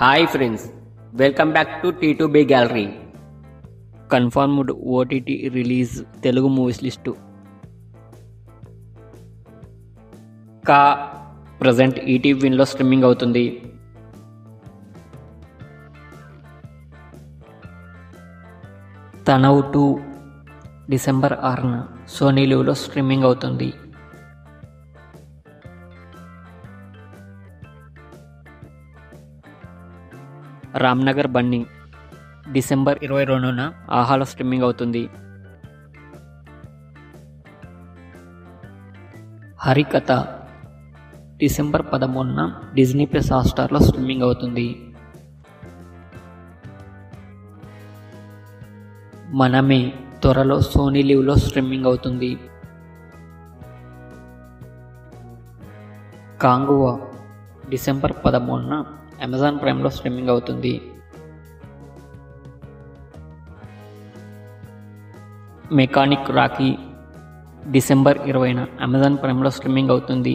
Hi friends, welcome back to T2B gallery. Confirmed OTT release Telugu movies list. కా present ETV విన్లో streaming అవుతుంది. Tanav 2 December 6న Sony లివ్లో streaming అవుతుంది. రామ్నగర్ బన్నీ డిసెంబర్ 22న ఆహాలో స్ట్రీమింగ్ అవుతుంది. హరికథ డిసెంబర్ 13న డిజ్నీ ప్లస్ హాట్స్టార్లో స్ట్రీమింగ్ అవుతుంది. మనమే త్వరలో సోనీ లివ్లో స్ట్రీమింగ్ అవుతుంది. కాంగువా డిసెంబర్ 13న అమెజాన్ ప్రైమ్లో స్ట్రీమింగ్ అవుతుంది. మెకానిక్ రాకీ డిసెంబర్ 20న అమెజాన్ ప్రైమ్లో స్ట్రీమింగ్ అవుతుంది.